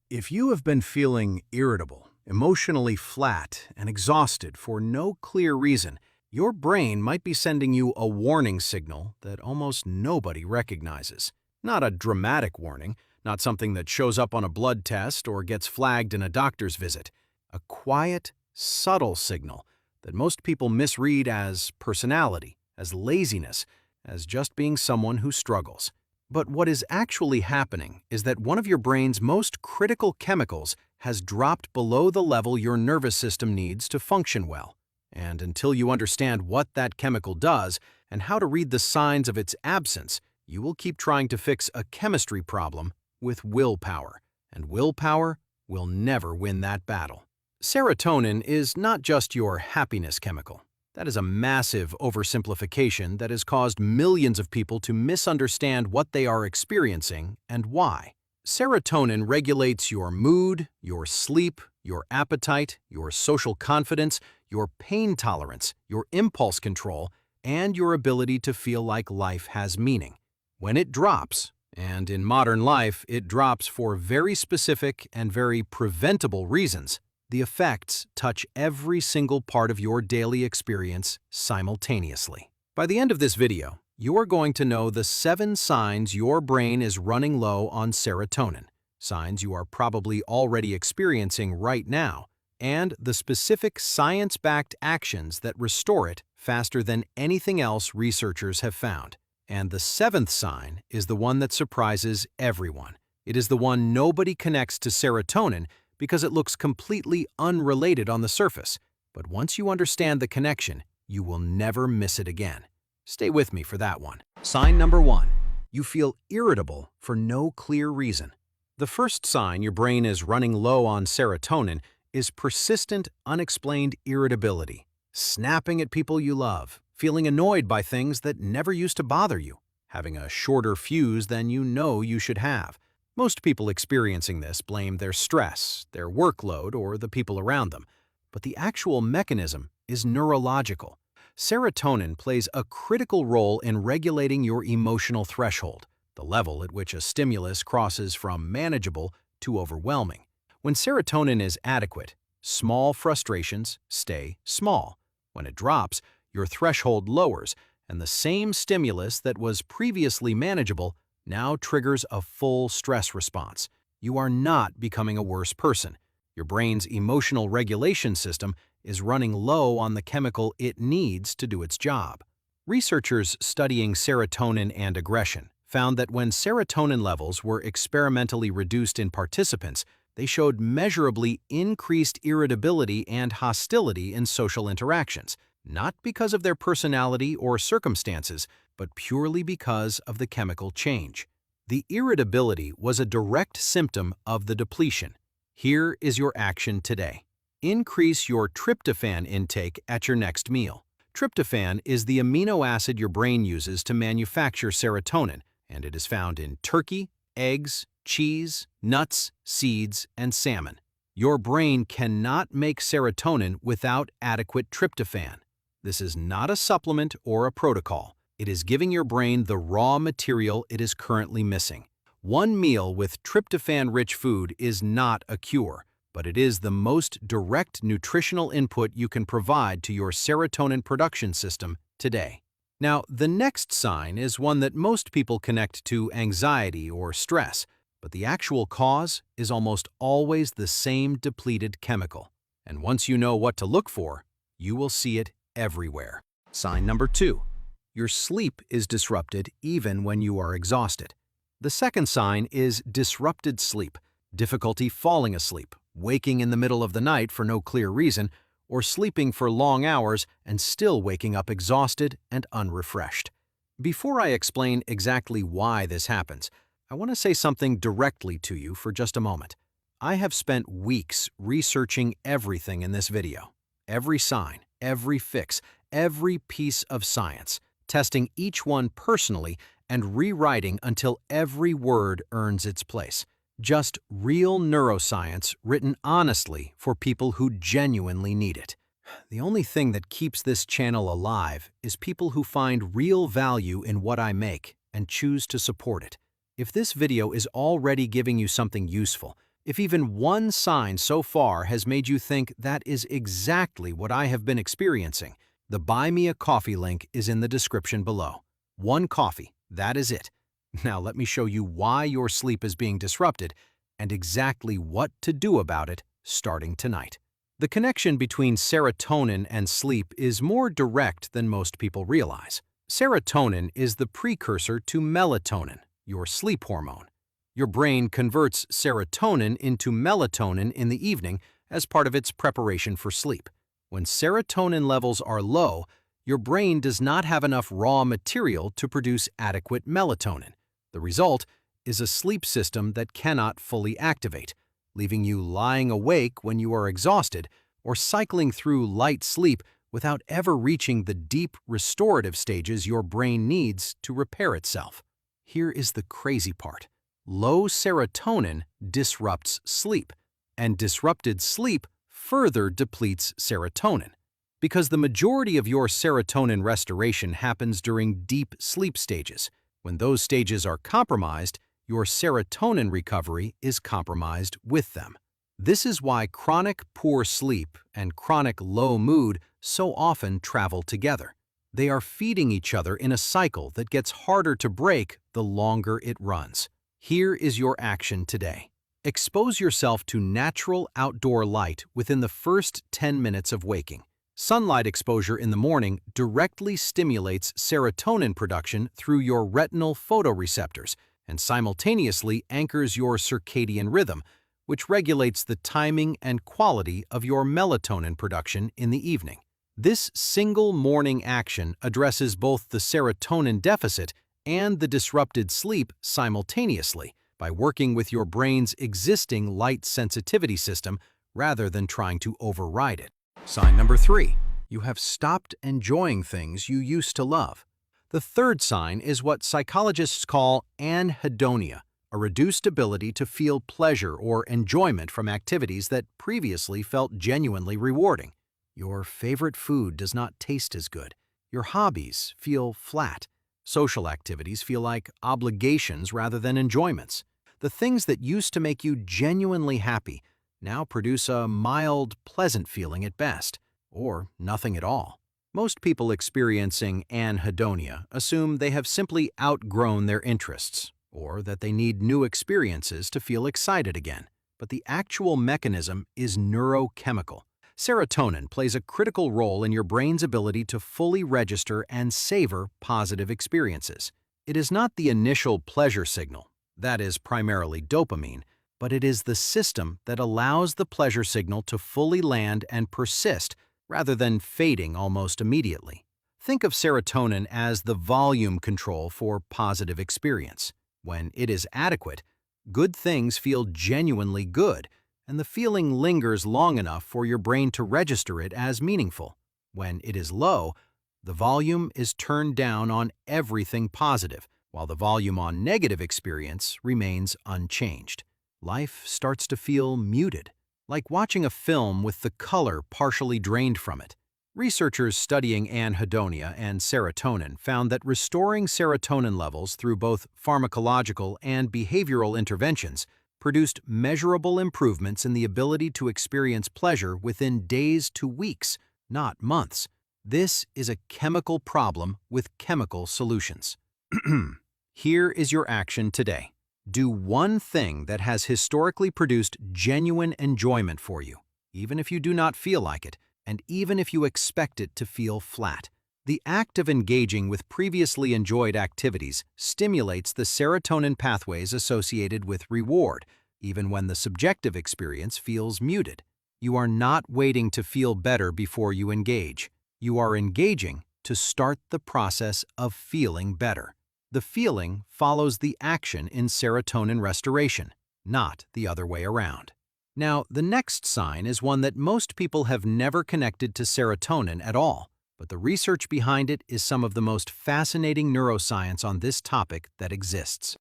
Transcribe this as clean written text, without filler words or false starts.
If you have been feeling irritable, emotionally flat, and exhausted for no clear reason, your brain might be sending you a warning signal that almost nobody recognizes. Not a dramatic warning, not something that shows up on a blood test or gets flagged in a doctor's visit. A quiet, subtle signal that most people misread as personality, as laziness, as just being someone who struggles. But what is actually happening is that one of your brain's most critical chemicals has dropped below the level your nervous system needs to function well. And until you understand what that chemical does and how to read the signs of its absence, you will keep trying to fix a chemistry problem with willpower. And willpower will never win that battle. Serotonin is not just your happiness chemical. That is a massive oversimplification that has caused millions of people to misunderstand what they are experiencing and why. Serotonin regulates your mood, your sleep, your appetite, your social confidence, your pain tolerance, your impulse control, and your ability to feel like life has meaning. When it drops, and in modern life it drops for very specific and very preventable reasons, the effects touch every single part of your daily experience simultaneously. By the end of this video, you are going to know the 7 signs your brain is running low on serotonin, signs you are probably already experiencing right now, and the specific science-backed actions that restore it faster than anything else researchers have found. And the 7th sign is the one that surprises everyone. It is the one nobody connects to serotonin because it looks completely unrelated on the surface. But once you understand the connection, you will never miss it again. Stay with me for that one. Sign number 1. You feel irritable for no clear reason. The first sign your brain is running low on serotonin is persistent, unexplained irritability. Snapping at people you love, feeling annoyed by things that never used to bother you, having a shorter fuse than you know you should have. Most people experiencing this blame their stress, their workload, or the people around them. But the actual mechanism is neurological. Serotonin plays a critical role in regulating your emotional threshold, the level at which a stimulus crosses from manageable to overwhelming. When serotonin is adequate, small frustrations stay small. When it drops, your threshold lowers, and the same stimulus that was previously manageable now triggers a full stress response. You are not becoming a worse person. Your brain's emotional regulation system is running low on the chemical it needs to do its job. Researchers studying serotonin and aggression found that when serotonin levels were experimentally reduced in participants, they showed measurably increased irritability and hostility in social interactions, not because of their personality or circumstances, but purely because of the chemical change. The irritability was a direct symptom of the depletion. Here is your action today. Increase your tryptophan intake at your next meal. Tryptophan is the amino acid your brain uses to manufacture serotonin, and it is found in turkey, eggs, cheese, nuts, seeds, and salmon. Your brain cannot make serotonin without adequate tryptophan. This is not a supplement or a protocol. It is giving your brain the raw material it is currently missing. One meal with tryptophan-rich food is not a cure, but it is the most direct nutritional input you can provide to your serotonin production system today. Now, the next sign is one that most people connect to anxiety or stress, but the actual cause is almost always the same depleted chemical. And once you know what to look for, you will see it everywhere. Sign number 2. Your sleep is disrupted even when you are exhausted. The second sign is disrupted sleep, difficulty falling asleep, waking in the middle of the night for no clear reason, or sleeping for long hours and still waking up exhausted and unrefreshed. Before I explain exactly why this happens, I want to say something directly to you for just a moment. I have spent weeks researching everything in this video. Every sign, every fix, every piece of science, testing each one personally and rewriting until every word earns its place. Just real neuroscience written honestly for people who genuinely need it. The only thing that keeps this channel alive is people who find real value in what I make and choose to support it. If this video is already giving you something useful, If even one sign so far has made you think that is exactly what I have been experiencing, the Buy Me a Coffee link is in the description below. One coffee, that is it. Now let me show you why your sleep is being disrupted and exactly what to do about it starting tonight. The connection between serotonin and sleep is more direct than most people realize. Serotonin is the precursor to melatonin, your sleep hormone. Your brain converts serotonin into melatonin in the evening as part of its preparation for sleep. When serotonin levels are low, your brain does not have enough raw material to produce adequate melatonin. The result is a sleep system that cannot fully activate, leaving you lying awake when you are exhausted or cycling through light sleep without ever reaching the deep restorative stages your brain needs to repair itself. Here is the crazy part. Low serotonin disrupts sleep, and disrupted sleep further depletes serotonin. Because the majority of your serotonin restoration happens during deep sleep stages. When those stages are compromised, your serotonin recovery is compromised with them. This is why chronic poor sleep and chronic low mood so often travel together. They are feeding each other in a cycle that gets harder to break the longer it runs. Here is your action today. Expose yourself to natural outdoor light within the first 10 minutes of waking. Sunlight exposure in the morning directly stimulates serotonin production through your retinal photoreceptors and simultaneously anchors your circadian rhythm, which regulates the timing and quality of your melatonin production in the evening. This single morning action addresses both the serotonin deficit and the disrupted sleep simultaneously by working with your brain's existing light sensitivity system rather than trying to override it. Sign number 3. You have stopped enjoying things you used to love. The third sign is what psychologists call anhedonia, a reduced ability to feel pleasure or enjoyment from activities that previously felt genuinely rewarding. Your favorite food does not taste as good. Your hobbies feel flat. Social activities feel like obligations rather than enjoyments. The things that used to make you genuinely happy now produce a mild, pleasant feeling at best, or nothing at all. Most people experiencing anhedonia assume they have simply outgrown their interests, or that they need new experiences to feel excited again. But the actual mechanism is neurochemical. Serotonin plays a critical role in your brain's ability to fully register and savor positive experiences. It is not the initial pleasure signal, that is primarily dopamine, but it is the system that allows the pleasure signal to fully land and persist rather than fading almost immediately. Think of serotonin as the volume control for positive experience. When it is adequate, good things feel genuinely good, and the feeling lingers long enough for your brain to register it as meaningful. When it is low, the volume is turned down on everything positive, while the volume on negative experience remains unchanged. Life starts to feel muted, like watching a film with the color partially drained from it. Researchers studying anhedonia and serotonin found that restoring serotonin levels through both pharmacological and behavioral interventions produced measurable improvements in the ability to experience pleasure within days to weeks, not months. This is a chemical problem with chemical solutions. Here is your action today. Do one thing that has historically produced genuine enjoyment for you, even if you do not feel like it, and even if you expect it to feel flat. The act of engaging with previously enjoyed activities stimulates the serotonin pathways associated with reward, even when the subjective experience feels muted. You are not waiting to feel better before you engage. You are engaging to start the process of feeling better. The feeling follows the action in serotonin restoration, not the other way around. Now, the next sign is one that most people have never connected to serotonin at all, but the research behind it is some of the most fascinating neuroscience on this topic that exists.